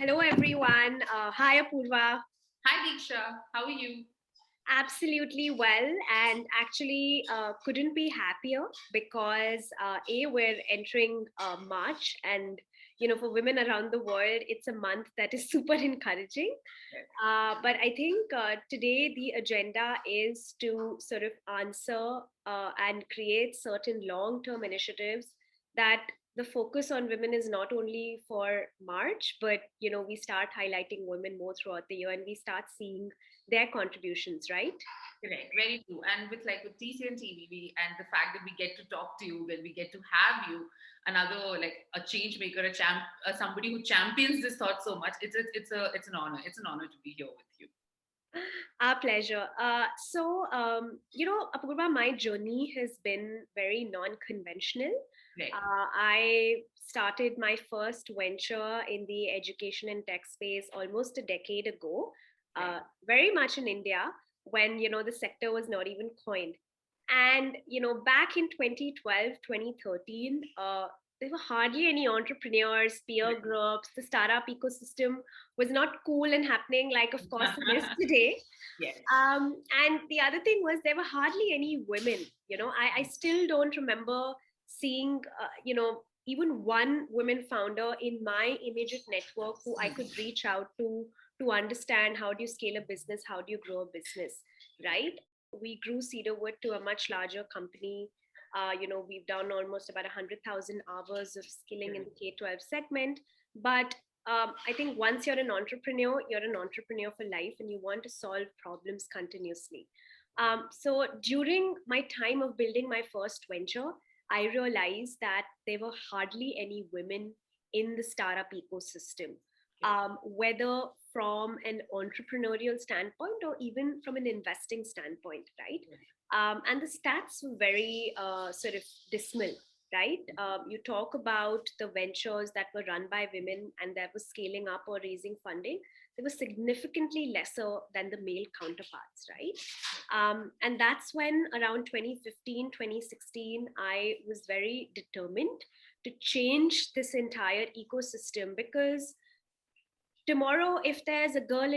Hello, everyone. Hi, Apurva. Hi Deeksha, how are you? Absolutely well, and actually couldn't be happier because we're entering March, and for women around the world, it's a month that is super encouraging. Yes. But I think today the agenda is to sort of answer and create certain long-term initiatives that the focus on women is not only for March, but we start highlighting women more throughout the year, and we start seeing their contributions, right? Correct, very true. And with TC and TV, and the fact that we get to talk to you, when we get to have you, another like a change maker, somebody who champions this thought so much. It's an honor. It's an honor to be here with you. Our pleasure. Apurva, my journey has been very non-conventional. Right. I started my first venture in the education and tech space almost a decade ago, Right. very much in India when, the sector was not even coined. And, back in 2012, 2013, there were hardly any entrepreneurs, peer Right. groups. The startup ecosystem was not cool and happening like, of course, it is today. Yes. And the other thing was there were hardly any women. I still don't remember seeing, even one women founder in my immediate network who I could reach out to understand how do you scale a business, how do you grow a business, right? We grew Cedarwood to a much larger company. We've done almost about 100,000 hours of skilling in the K-12 segment. But I think once you're an entrepreneur for life and you want to solve problems continuously. So during my time of building my first venture, I realized that there were hardly any women in the startup ecosystem, whether from an entrepreneurial standpoint or even from an investing standpoint, right? And the stats were very sort of dismal, right? You talk about the ventures that were run by women and that were scaling up or raising funding, they were significantly lesser than the male counterparts, right? And that's when around 2015, 2016, I was very determined to change this entire ecosystem because tomorrow if there's a girl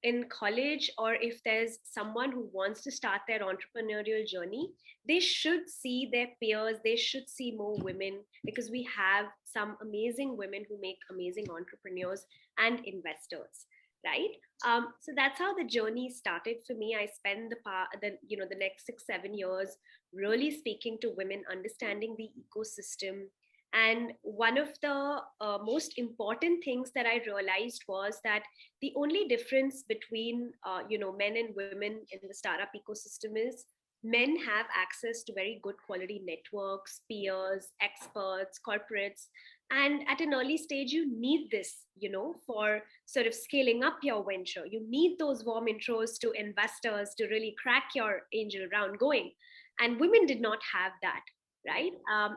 in college or if there's someone who wants to start their entrepreneurial journey, they should see their peers, they should see more women because we have some amazing women who make amazing entrepreneurs and investors, right? So that's how the journey started for me. I spent the next 6 7 years really speaking to women, understanding the ecosystem. And one of the most important things that I realized was that the only difference between men and women in the startup ecosystem is men have access to very good quality networks, peers, experts, corporates, and at an early stage you need this, for sort of scaling up your venture. You need those warm intros to investors to really crack your angel round going, and women did not have that, right?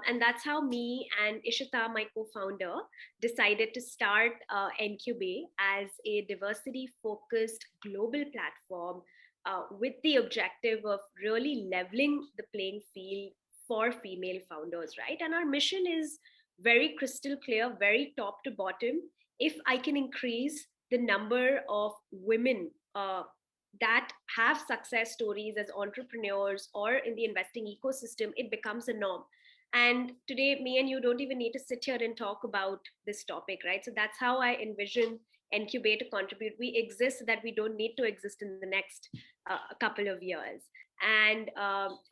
And that's how me and Ishita, my co-founder, decided to start Encubay as a diversity-focused global platform with the objective of really leveling the playing field for female founders, right? And our mission is very crystal clear, very top to bottom. If I can increase the number of women that have success stories as entrepreneurs or in the investing ecosystem, it becomes a norm. And today, me and you don't even need to sit here and talk about this topic, right? So that's how I envision Encubate to contribute. We exist so that we don't need to exist in the next couple of years. And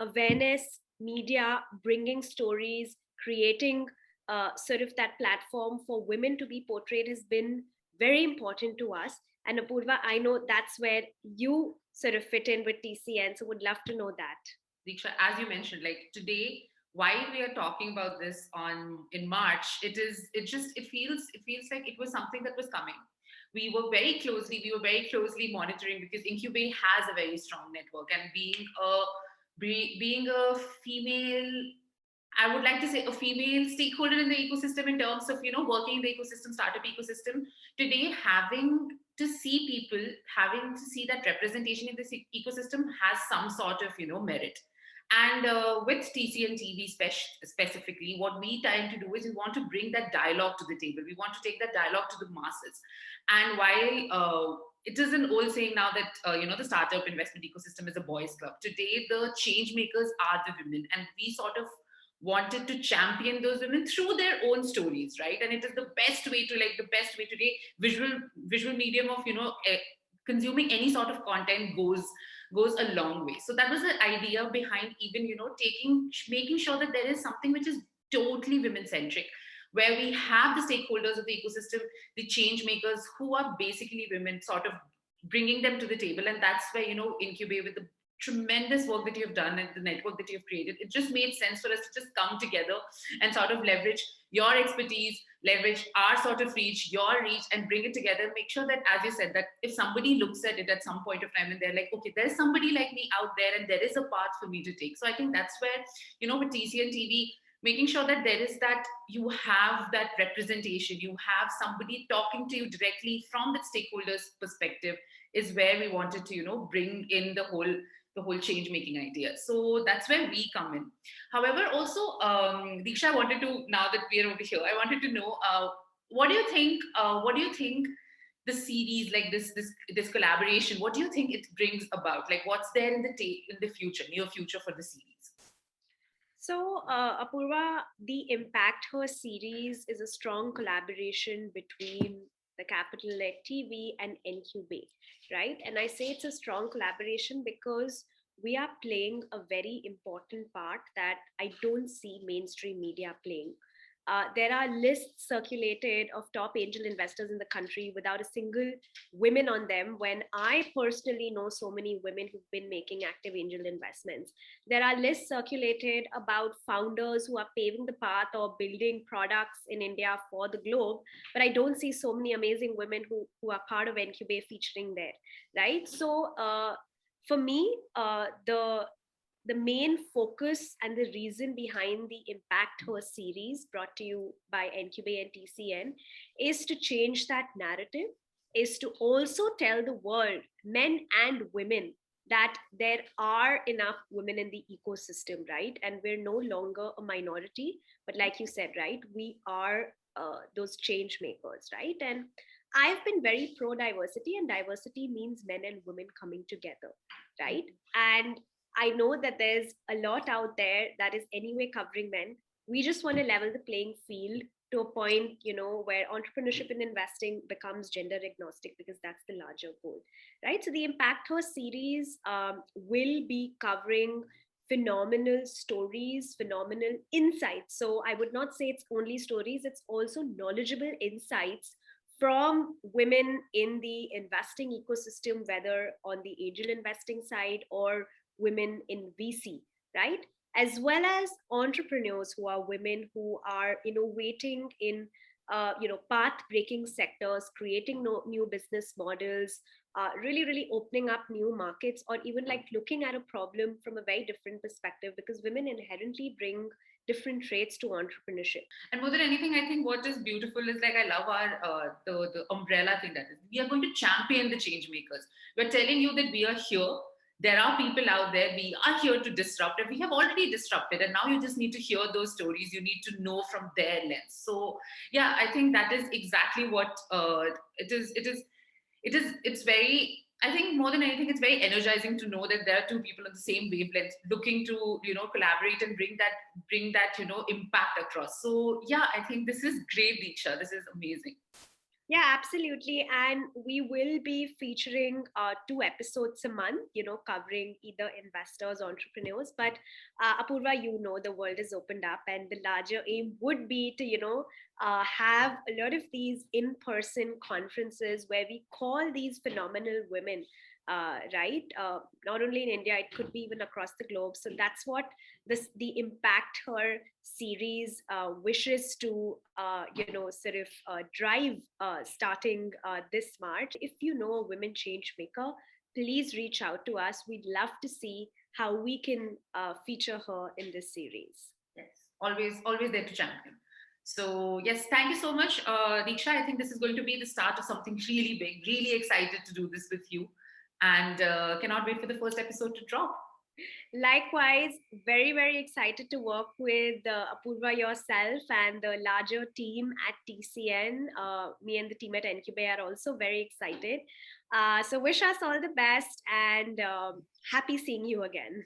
awareness, media, bringing stories, creating sort of that platform for women to be portrayed has been very important to us. And Apurva, I know that's where you sort of fit in with TCN, so would love to know that. Deeksha, as you mentioned, like today, while we are talking about this on in March, it feels like it was something that was coming. We were very closely monitoring because Incubate has a very strong network, and being a female, I would like to say a female stakeholder in the ecosystem in terms of working in the ecosystem, startup ecosystem. Today, having to see that representation in this ecosystem has some sort of merit. And with TC and TV specifically, what we try to do is we want to bring that dialogue to the table. We want to take that dialogue to the masses. And while it is an old saying now that the startup investment ecosystem is a boys' club, today the change makers are the women, and we sort of wanted to champion those women through their own stories, right? And it is the best way to, like, the best way today, visual medium of consuming any sort of content goes a long way. So that was the idea behind even making sure that there is something which is totally women centric, where we have the stakeholders of the ecosystem, the change makers who are basically women, sort of bringing them to the table. And that's where Incubate, with the tremendous work that you've done and the network that you've created, it just made sense for us to just come together and sort of leverage your expertise, leverage our sort of reach, your reach, and bring it together. Make sure that, as you said, that if somebody looks at it at some point of time and they're like, okay, there's somebody like me out there and there is a path for me to take. So I think that's where, with TC and TV, making sure that there is that, you have that representation, you have somebody talking to you directly from the stakeholders perspective, is where we wanted to bring in the whole change making idea. So that's where we come in. However, also, Deeksha, I wanted to, now that we are over here, I wanted to know, what do you think? What do you think the series, like this collaboration? What do you think it brings about? Like, what's there in the future, near future, for the series? So, Apurva, the Impact Her series is a strong collaboration between the TheCapitalNet TV and Encubay, right? And I say it's a strong collaboration because we are playing a very important part that I don't see mainstream media playing. There are lists circulated of top angel investors in the country without a single women on them, when I personally know so many women who've been making active angel investments. There are lists circulated about founders who are paving the path or building products in India for the globe, but I don't see so many amazing women who are part of Encubay featuring there, right? So for me, the main focus and the reason behind the Impact Her series, brought to you by Encubay and TCN, is to change that narrative, is to also tell the world, men and women, that there are enough women in the ecosystem, right? And we're no longer a minority, but like you said, right, we are those change makers, right? And I've been very pro diversity, and diversity means men and women coming together, right? And I know that there's a lot out there that is anyway covering men. We just want to level the playing field to a point, where entrepreneurship and investing becomes gender agnostic, because that's the larger goal, right? So the Impact Her series will be covering phenomenal stories, phenomenal insights. So I would not say it's only stories, it's also knowledgeable insights from women in the investing ecosystem, whether on the angel investing side or women in VC, right? As well as entrepreneurs who are women who are innovating in path-breaking sectors, creating new business models, really opening up new markets, or even like looking at a problem from a very different perspective, because women inherently bring different traits to entrepreneurship. And more than anything, I think what is beautiful is, like, I love our the umbrella thing, that is, we are going to champion the change makers. We're telling you that we are here. There are people out there. We are here to disrupt, and we have already disrupted. And now you just need to hear those stories. You need to know from their lens. So yeah, I think that is exactly what it is. It's very, I think, more than anything, it's very energizing to know that there are two people on the same wavelength, looking to collaborate and bring that impact across. So yeah, I think this is great, Deeksha. This is amazing. Yeah, absolutely. And we will be featuring 2 episodes a month, covering either investors, entrepreneurs. But Apurva, the world is opened up, and the larger aim would be to, have a lot of these in person conferences where we call these phenomenal women. Right, not only in India, it could be even across the globe. So that's what the Impact Her series wishes to sort of drive, starting this March. If you know a women change maker, please reach out to us. We'd love to see how we can feature her in this series. Yes, always there to champion. So yes, thank you so much, Deeksha. I think this is going to be the start of something really big. Really excited to do this with you, and cannot wait for the first episode to drop. Likewise, very, very excited to work with Apurva yourself and the larger team at TCN. Me and the team at Encubay are also very excited. So wish us all the best and happy seeing you again.